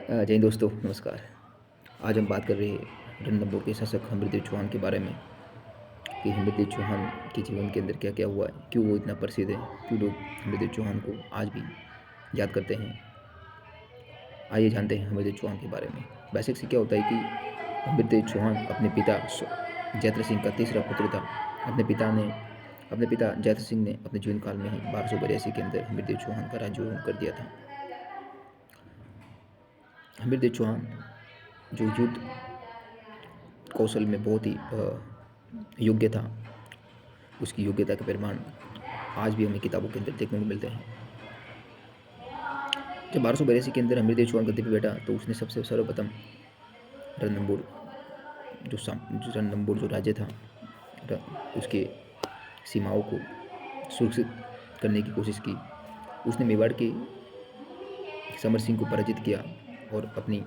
जय हिंद दोस्तों, नमस्कार। आज हम बात कर रहे हैं रणथंभौर के शासक हम्मीरदेव चौहान के बारे में कि हम्मीरदेव चौहान के जीवन के अंदर क्या क्या हुआ है, क्यों वो इतना प्रसिद्ध है, क्यों लोग हम्मीरदेव चौहान को आज भी याद करते हैं। आइए जानते हैं हम्मीरदेव चौहान के बारे में। बेसिक से क्या होता है कि हम्मीरदेव चौहान अपने पिता जैत्र सिंह का तीसरा पुत्र था। अपने पिता जैत्र सिंह ने अपने जीवन काल में ही 1282 के अंदर हम्मीरदेव चौहान का राज्यारोहण कर दिया था। हम्मीरदेव चौहान जो युद्ध कौशल में बहुत ही योग्य था, उसकी योग्यता के परिमाण आज भी हमें किताबों के अंदर देखने को मिलते हैं। जब 1282 के अंदर हम्मीरदेव चौहान गद्दी पर बैठा तो उसने सबसे सर्वप्रथम रणथंभौर जो राज्य था उसके सीमाओं को सुरक्षित करने की कोशिश की। उसने मेवाड़ के समर सिंह को पराजित किया और अपनी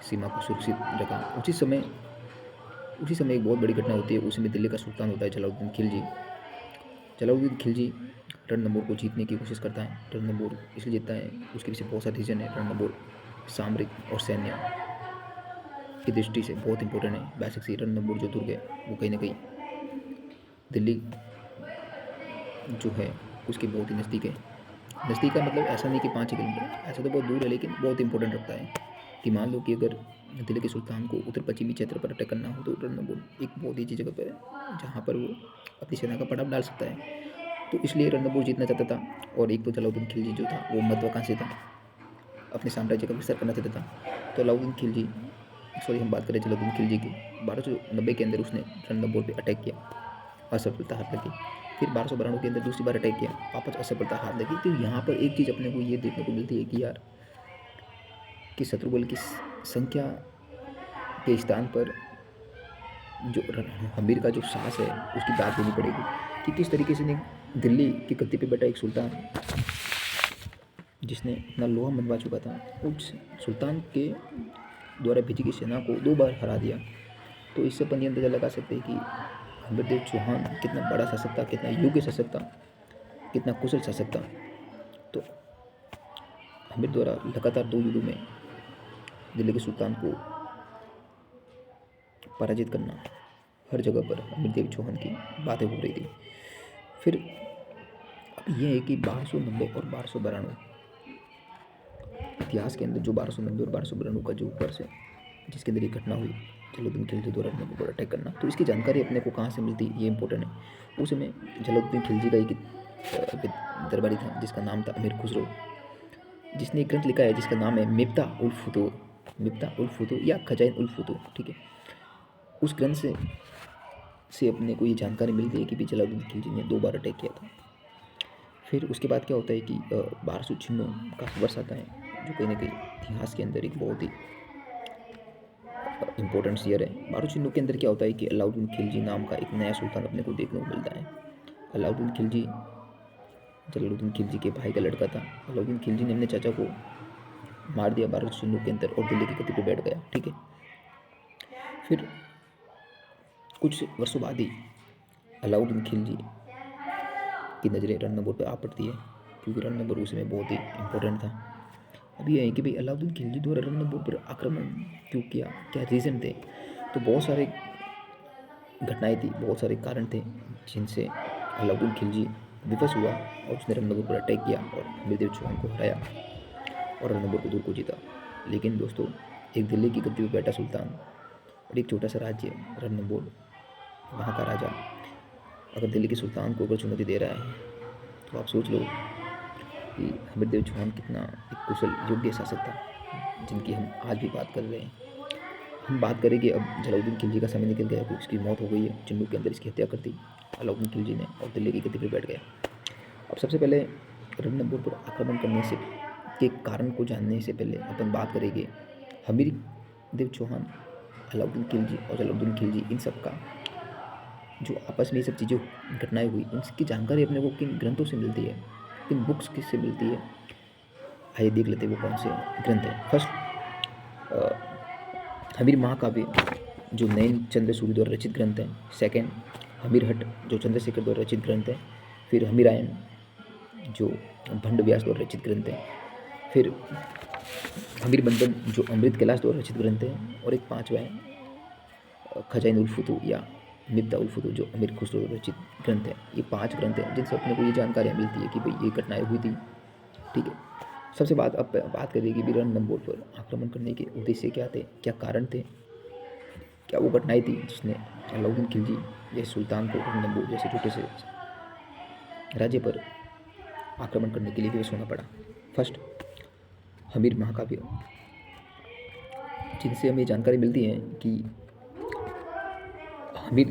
सीमा को सुरक्षित रखा। उसी समय एक बहुत बड़ी घटना होती है। उस समय दिल्ली का सुल्तान होता है जलालुद्दीन खिलजी। जलालुद्दीन खिलजी रणथंभौर को जीतने की कोशिश करता है। रणथंभौर इसलिए जीतता है, उसके पीछे बहुत सारे रीजन है। रणथंभौर सामरिक और सैन्य की दृष्टि से बहुत इंपॉर्टेंट है। बेसिक से रणथंभौर जो दुर्ग है वो कहीं ना कहीं दिल्ली जो है उसके बहुत ही नज़दीक है। नज़दीक का मतलब ऐसा नहीं कि 5 किलोमीटर, ऐसा तो बहुत दूर है, लेकिन बहुत इंपॉर्टेंट रखता है कि मान लो कि अगर दिल्ली के सुल्तान को उत्तर पश्चिमी क्षेत्र पर अटैक करना हो तो रणथंभौर एक बहुत ही अच्छी जगह पर है जहाँ पर वो अपनी सेना का पड़ाव डाल सकता है। तो इसलिए रणथंभौर जीतना चाहता था। और एक तो जलालुद्दीन खिलजी जो था वो महत्वाकांक्षी था, अपने साम्राज्य का विस्तार करना चाहता था। तो हम बात करें जलालुद्दीन खिलजी की, 1290 के अंदर उसने रणथंभौर पर अटैक किया, असफलता हाथ लगी। फिर 1292 के अंदर दूसरी बार अटैक किया, वापस असफलता हाथ लगी। तो यहाँ पर एक चीज़ अपने को ये देखने को मिलती है कि यार कि शत्रुबल की संख्या के स्थान पर जो हमीर का जो साहस है उसकी दाद देनी पड़ेगी कि किस तरीके से ने दिल्ली की गद्दी पे बैठा एक सुल्तान जिसने अपना लोहा मनवा चुका था, उस सुल्तान के द्वारा भेजी गई सेना को 2 बार हरा दिया। तो इससे अपन ये अंदाजा लगा सकते हैं कि हम्मीरदेव चौहान कितना बड़ा शासक था, कितना योग्य शासक था, कितना कुशल शासक था। तो हमीर द्वारा लगातार 2 युद्धों में दिल्ली के सुल्तान को पराजित करना, हर जगह पर हमीरदेव चौहान की बातें हो रही थी। फिर अब ये है कि 1290 और 1292 इतिहास के अंदर जो 1290 और 1292 का जो वर्ष है जिसके अंदर ये घटना हुई, जलालुद्दीन खिलजी द्वारा रणथंभौर पर अटैक करना, तो इसकी जानकारी अपने को कहाँ से मिलती ये इंपॉर्टेंट है। उस समय जलालुद्दीन खिलजी का एक दरबारी था जिसका नाम था अमीर खुसरो, जिसने एक ग्रंथ लिखा है जिसका नाम है मिफ्ता उल फुतूह या खजाइन उल फुतूह, ठीक है। उस ग्रंथ से अपने को ये जानकारी मिलती है कि जलालुद्दीन खिलजी ने 2 बार अटैक किया था। फिर उसके बाद क्या होता है कि 1296 का वर्ष आता है जो कहीं ना कहीं इतिहास के अंदर एक बहुत ही इम्पोर्टेंट ईयर है। 1296 के अंदर क्या होता है कि अलाउद्दीन खिलजी नाम का एक नया सुल्तान अपने को देखने को मिलता है। अलाउद्दीन खिलजी जलालुद्दीन खिलजी के भाई का लड़का था। अलाउद्दीन खिलजी ने अपने चाचा को मार दिया 1296 के अंदर और दिल्ली की गद्दी पर बैठ गया, ठीक है। फिर कुछ वर्षों बाद ही अलाउद्दीन खिलजी की नज़रें रणथंभौर पर आ पड़ती है क्योंकि रणथंभौर उस समय बहुत ही इम्पोर्टेंट था। अब ये है कि भाई अलाउद्दीन खिलजी द्वारा रणथंभौर पर आक्रमण क्यों किया, क्या रीज़न थे। तो बहुत सारे घटनाएं थी, बहुत सारे कारण थे जिनसे अलाउद्दीन खिलजी विवश हुआ और उसने रणथंभौर पर अटैक किया और हमीरदेव चौहान को हराया और रणथंभौर को दूर को जीता। लेकिन दोस्तों, एक दिल्ली की गद्दी पर बैठा सुल्तान और एक छोटा सा राज्य रणथंभौर, वहाँ का राजा अगर दिल्ली के सुल्तान को अगर चुनौती दे रहा है तो आप सोच लो कि हमीरदेव चौहान कितना एक कुशल योग्य शासक था जिनकी हम आज भी बात कर रहे हैं। हम बात करेंगे अब जलालुद्दीन खिलजी का समय निकल गया, क्योंकि उसकी मौत हो गई है। चिन्नू के अंदर इसकी हत्या कर दी अलाउद्दीन खिलजी ने और दिल्ली की गद्दी पर बैठ गया। अब सबसे पहले रणथंभौर पर आक्रमण करने से के कारण को जानने से पहले अपन बात करेंगे हमीरदेव चौहान, अलाउद्दीन खिलजी और जलालुद्दीन खिलजी, इन सब का जो आपस में ये सब चीज़ें घटनाएं हुई, उनकी जानकारी अपने को किन ग्रंथों से मिलती है, किन बुक्स किससे मिलती है। आइए देख लेते हैं वो कौन से ग्रंथ है। फर्स्ट, हमीर महाकाव्य जो नयन चंद्र सूर्य द्वारा रचित ग्रंथ है। सेकंड, हमीर हट जो चंद्रशेखर द्वारा रचित ग्रंथ है। फिर हमीरायन जो भंड व्यास द्वारा रचित ग्रंथ है। फिर हमीर बंधन जो अमृत कैलाश द्वारा रचित ग्रंथ है, और एक पांचवा है खजाइन उल फुतूह या मिफ्ताह उल फुतूह जो अमीर खुसरो द्वारा रचित ग्रंथ है। ये 5 ग्रंथ हैं जिनसे अपने को ये जानकारियाँ मिलती है कि भाई ये घटनाएं हुई थी। ठीक है, सबसे बात करें कि रणथंभौर पर आक्रमण करने के उद्देश्य क्या थे, क्या कारण थे, क्या वो घटनाएं थी जिसने अलाउद्दीन खिलजी जैसे सुल्तान को रणथंभौर जैसे छोटे से राज्य पर आक्रमण करने के लिए विवश होना पड़ा। फर्स्ट, हमीर महाकाव्य, जिनसे हमें जानकारी मिलती है कि हमीर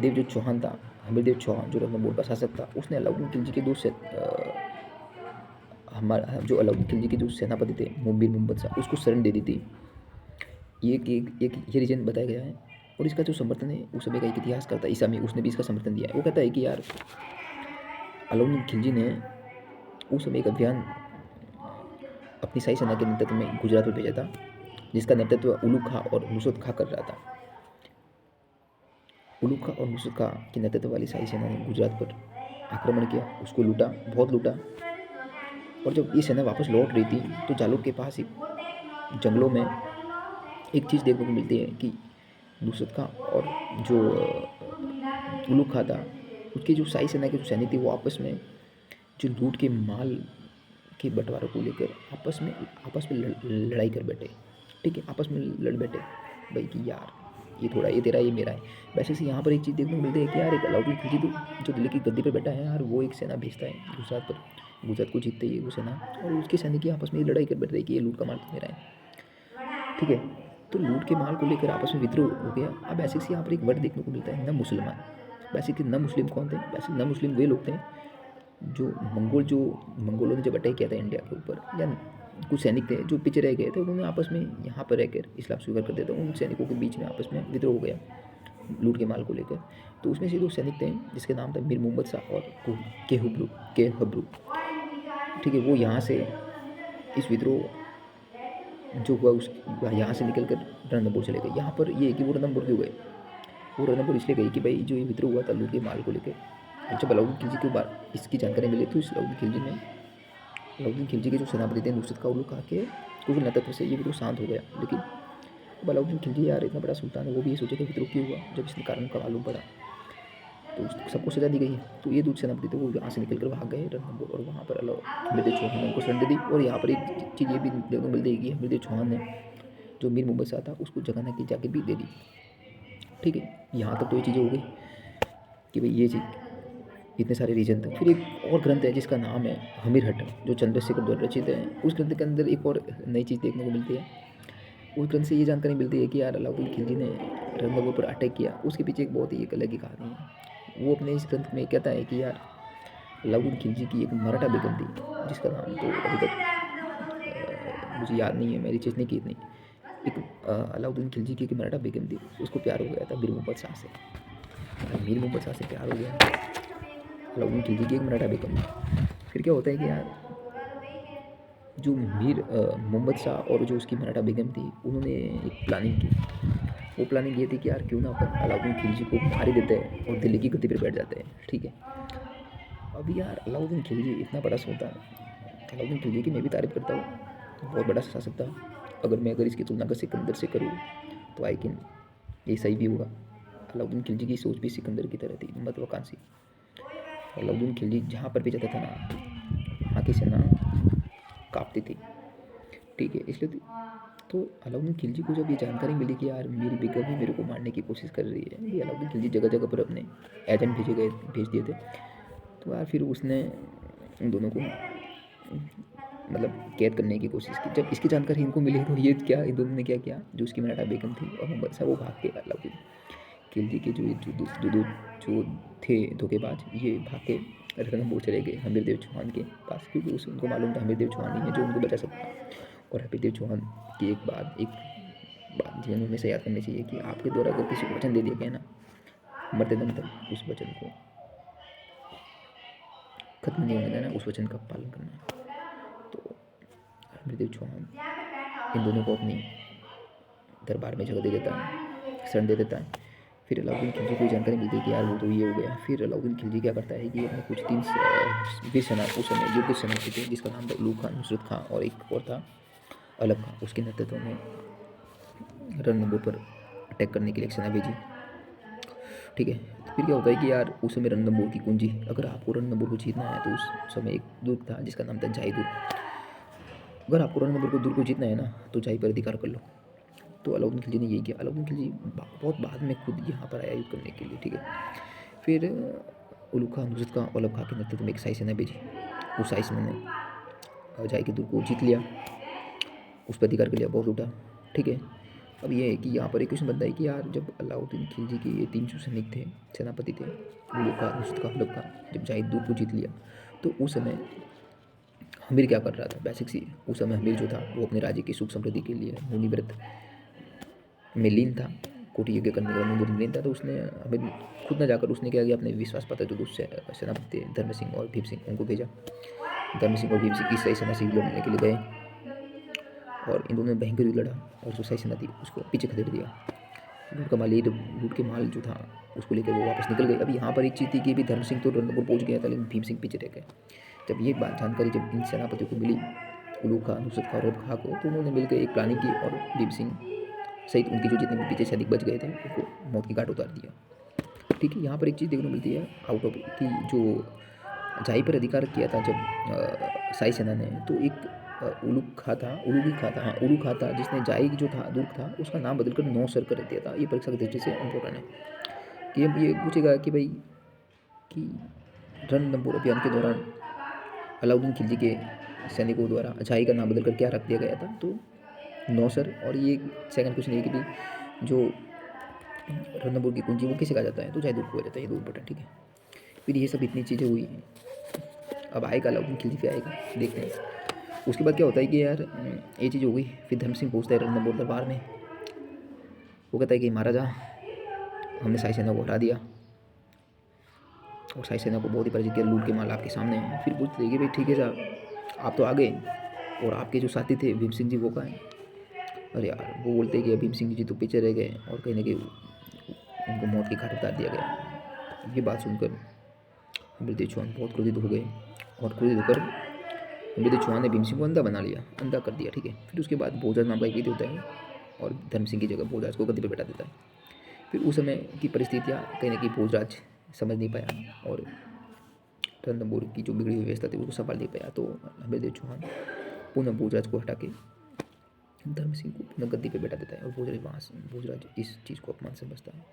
देव जो चौहान था, हमीर देव चौहान जो रणथंभौर का शासक था, उसने अलाउद्दीन खिलजी के हमारा जो अलाउद्दीन खिलजी के जो सेनापति थे मीर मुहम्मद शाह, उसको शरण दे दी थी। एक ये रीजन बताया गया है। और इसका जो समर्थन है उस समय का एक इतिहासकार था ईसामी, उसने भी इसका समर्थन दिया है। वो कहता है कि यार अलाउद्दीन खिलजी ने उस समय एक अभियान अपनी शाही सेना के नेतृत्व में गुजरात में भेजा था, जिसका नेतृत्व उलू खां और नुसरत खां कर रहा था। उलू खां और नुसरत खां के नेतृत्व वाली शाही सेना ने गुजरात पर आक्रमण किया, उसको लूटा, बहुत लूटा। और जब ये सेना वापस लौट रही थी तो जालौर के पास एक जंगलों में एक चीज़ देखने को मिलती है कि नुसरत खां और जो उलू खां था, उसकी जो शाही सेना के जो सैनिक थे वो आपस में जो लूट के माल के बंटवारे को लेकर आपस में लड़ाई कर बैठे। ठीक है, आपस में लड़ बैठे भाई कि यार ये थोड़ा ये तेरा ये मेरा है। वैसे से यहाँ पर एक चीज़ देखने को मिलती है कि यार एक अलाउद्दीन खिलजी तो जो दिल्ली की गद्दी पर बैठा है यार, वो एक सेना भेजता है गुजरात पर, गुजरात को जीतते ही वो सेना, और उसके सैनिक की आपस में लड़ाई कर बैठ रही कि ये लूट का माल तो मेरा है। ठीक है, तो लूट के माल को लेकर आपस में विद्रोह हो गया। अब ऐसे से यहाँ पर एक वर्ड देखने को मिलता है न मुसलमान। वैसे कि न मुस्लिम कौन थे? वैसे न मुस्लिम वे लोग थे जो मंगोलों ने जब अटैक किया था इंडिया के ऊपर, या कुछ सैनिक थे जो पीछे रह गए थे, उन्होंने आपस में यहाँ पर रहकर इस्लाम स्वीकार कर दिया था। उन सैनिकों के बीच में आपस में विद्रोह हो गया लूट के माल को लेकर। तो उसमें से 2 सैनिक थे जिसके नाम था मीर मुहम्मद शाह और के हब्रू। ठीक है, वो यहाँ से इस विद्रोह जो हुआ उस यहाँ से निकल कर रणथंभौर चले गए। यहाँ पर ये है कि वो रणथंभौर क्यों गए? वो रणथंभौर इसलिए गई कि भाई जो ये विद्रोह हुआ था लूट के माल को लेकर, जब अलाउद्दीन खिलजी के बाद इसकी जानकारी मिली तो इस अलाउद्दीन खिलजी के जो सेनापति थे नुसरत खां, उलू खां के कुछ नेतृत्व से ये विद्रोह शांत हो गया। लेकिन अब अलाउद्दीन खिलजी यार इतना बड़ा सुल्तान है, वो भी ये सोचे कि विद्रोह क्यों हुआ। जब इसने कारण का मालूम पड़ा तो सबको सजा दी गई है। तो ये 2 सेनापति थे वो यहाँ से निकल कर भाग गए रणथंभौर, और वहाँ पर हमीर देव चौहान ने उनको शरण दे दी। और यहाँ पर एक चीज़ ये भी देखने को मिलती है कि हमीर देव चौहान ने जो मीर मुहम्मद शाह था उसको जगाना की जाके भी दे दी। ठीक है, यहाँ तक तो ये चीज़ें हो गई कि भाई ये चीज़ इतने सारे रीजन थे। फिर एक और ग्रंथ है जिसका नाम है हमीर हट, जो चंद्रशेखर द्वारा रचित है। उस ग्रंथ के अंदर एक और नई चीज़ देखने को मिलती है। उस ग्रंथ से ये जानकारी मिलती है कि यार अलाउद्दीन खिलजी ने रणथंभौर पर अटैक किया, उसके पीछे एक बहुत ही एक अलग ही कहानी है। वो अपने इस ग्रंथ में कहता है कि यार अलाउद्दीन खिलजी की एक मराठा बेगम थी, जिसका नाम तो अभी तक मुझे याद नहीं है, मेरी चेचने की इतनी। एक अलाउद्दीन खिलजी की एक मराठा बेगम थी, उसको प्यार हो गया था मीर मुहम्मद शाह से। मीर मुहम्मद शाह से प्यार हो गया अलाउद्दीन खिलजी की एक मराठा बेगम। फिर क्या होता है कि यार जो मीर मुहम्मद शाह और जो उसकी मराठा बेगम थी, उन्होंने एक प्लानिंग की। वो प्लानिंग ये थी कि यार क्यों ना अपन अलाउद्दीन खिलजी को मार ही देते हैं और दिल्ली की गद्दी पर बैठ जाते हैं। ठीक है, अभी यार अलाउद्दीन खिलजी इतना बड़ा सुल्तान, अलाउद्दीन खिलजी की मैं भी तारीफ करता हूँ, बहुत बड़ा शासक था। अगर इसकी तुलना अगर सिकंदर से करूँ तो आई थिंक ये सही भी होगा। अलाउद्दीन खिलजी की सोच भी सिकंदर की तरह थी, महत्वाकांक्षी। अलाउद्दीन खिलजी जहाँ पर भी जाता था ना, वहाँ की सेना काँपती थी। ठीक है, इसलिए तो अलाउद्दीन खिलजी को जब ये जानकारी मिली कि यार मेरी बेगम ही मेरे को मारने की कोशिश कर रही है, ये अलाउद्दीन खिलजी जगह जगह पर अपने एजेंट भेज दिए थे। तो यार फिर उसने उन दोनों को मतलब कैद करने की कोशिश की। जब इसकी जानकारी इनको मिली तो ये क्या, इन दोनों ने क्या किया, जो उसकी मराठा बेगम थी और मुहम्मद शाह, वो भाग के अलाउद्दीन खिलजी के जो थे धोखेबाज, ये भाग के रणथंभौर चले गए हमीर देव चौहान के पास, क्योंकि उनको मालूम था हमीर देव चौहान ही है जो उनको बचा सकता। और हमीर देव चौहान की एक बात जीवन में हमेशा याद करनी चाहिए कि आपके द्वारा अगर किसी को वचन दे दिया गया ना, मरते दम तक उस वचन को खत्म नहीं होने देना, उस वचन का पालन करना है। तो हमीर देव चौहान इन दोनों को अपनी दरबार में जगह दे देता है, शरण दे देता है। फिर अलाउद्दीन खिलजी को जानकारी मिलती है कि यार वो तो ये हो गया। फिर अलाउद्दीन खिलजी क्या करता है कि अपने कुछ 3 वीर सेना उस समय योग्य सेनापति थे, जिसका नाम था उलू खां, नुसरत खां और एक और था अलग खां उसके नेतृत्व में रणथंभौर पर अटैक करने के लिए एक सेना भेजी। ठीक है, तो फिर क्या होता है कि यार उस समय रणथंभौर की कुंजी, अगर आपको रणथंभौर को जीतना है तो उस समय एक दुर्ग था जिसका नाम था जाई दुर्ग। अगर आपको रणथंभौर को दुर्ग को जीतना है ना तो जाई पर अधिकार कर लो। तो अलाउद्दीन खिलजी ने यही किया। अलाउद्दीन खिलजी बहुत बाद में खुद यहाँ पर आया युद्ध करने के लिए। ठीक है, फिर उलूग खां, नुसरत खां, औलब खां के नेतृत्व में एक शाही सेना भेजी। उस शाही सेना ने जाई के दुर्ग को जीत लिया, उस पर अधिकार कर लिया, बहुत लूटा। ठीक है, अब ये है कि यहाँ पर एक क्वेश्चन बनता है कि यार जब अलाउद्दीन खिलजी के ये 3 जो सैनिक थे, सेनापति थे, उलूग खां, नुसरत खां, औलब खां, जब जाई दुर्ग को जीत लिया तो उस समय हमीर क्या कर रहा था? बेसिक सी, उस समय हमीर जो था वो अपने राज्य की सुख समृद्धि के लिए मुनि व्रत में लीन था, कोटि यज्ञ करने का मुनि व्रत में लीन था। तो उसने हमीर खुद न जाकर उसने क्या किया, अपने विश्वास पात्र जो दूसरे सेनापति थे धर्म सिंह और भीम सिंह, उनको भेजा। धर्म सिंह और भीम सिंह की सही सेना से लड़ने के लिए गए और इन दोनों ने भयंकर युद्ध लड़ा और जो सही सेना थी उसको पीछे खदेड़ दिया। लूट के माल जो था उसको लेकर वो वापस निकल गए। अब यहाँ पर एक चीज़ थी कि अभी धर्म सिंह तो रणथंभौर पहुँच गया था लेकिन भीम सिंह पीछे रह गए। जब ये बात जानकारी जब इन सेनापतियों को मिली, उलूग खां, नुसरत खां और औलब खां को, तो उन्होंने मिलकर एक प्लानिंग की और भीम सिंह सहित उनके जो जितने भी पीछे सैनिक बच गए थे उनको मौत की घाट उतार दिया। ठीक है, यहाँ पर एक चीज़ देखने को मिलती है आउट ऑफ कि जो जाई पर अधिकार किया था जब शाही सेना ने, तो एक उलूग खां था, उलूगी खां था, हाँ उलूग खां था, जिसने जाई जो था दुर्ग था उसका नाम बदलकर नौसर कर दिया था। ये परीक्षा की दृष्टि से इम्पोर्टेंट है कि अब ये पूछेगा कि भाई कि रणथंभौर अभियान के दौरान अलाउद्दीन खिलजी के सैनिकों द्वारा जाई का नाम बदलकर क्या रख दिया गया था, तो नौसर। और ये सेकंड क्वेश्चन ये कि भी जो रणथंभौर की कुंजी वो किसे कहा जाता है, तो जाई दुर्ग को कहा जाता है। ये दो इम्पोर्टेंट। ठीक है, फिर ये सब इतनी चीज़ें हुई, अब आएगा अलाउद्दीन खिलजी पे आएगा, देखते हैं। उसके बाद क्या होता है कि यार ये चीज़ हो गई, फिर धर्म सिंह पहुँचता है रणथंभौर दरबार में। वो कहता है कि महाराजा हमने शाही सेना को हरा दिया और शाही सेना को बहुत ही पराजित किया, लूट के माल आपके सामने हैं। फिर पूछते हैं कि भाई ठीक है साहब आप तो आ गए और आपके जो साथी थे भीम सिंह जी वो कहाँ हैं? अरे यार वो बोलते हैं कि भीम सिंह जी तो पीछे रह गए और कहीं ना कहीं उनको मौत की घाट उतार दिया गया। ये बात सुनकर अमृतदेव चौहान बहुत क्रोधित हो गए और क्रोधित होकर अमृतदेव चौहान ने भीम सिंह को अंधा बना लिया, अंधा कर दिया। ठीक है, फिर उसके बाद भोजराज नाम का एक व्यक्ति होता है और धर्म सिंह की जगह भोजराज को गद्दी पर बैठा देता है। फिर उस समय की परिस्थितियाँ कहीं ना कहीं भोजराज समझ नहीं पाया और रणथंभौर की जो बिगड़ी हुई व्यवस्था थी उसको संभाल नहीं पाया। तो अमृतदेव चौहान पुनः भोजराज को हटा के धर्म सिंह को पुनः गद्दी पर बैठा देता है और भोजराज इस चीज़ को अपमान समझता है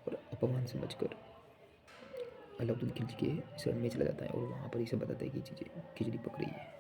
और अपमान समझकर अलाउद्दीन खिलजी के शरण में चला जाता है और वहाँ पर इसे बताता है कि चीज़ें खिचड़ी पक रही है।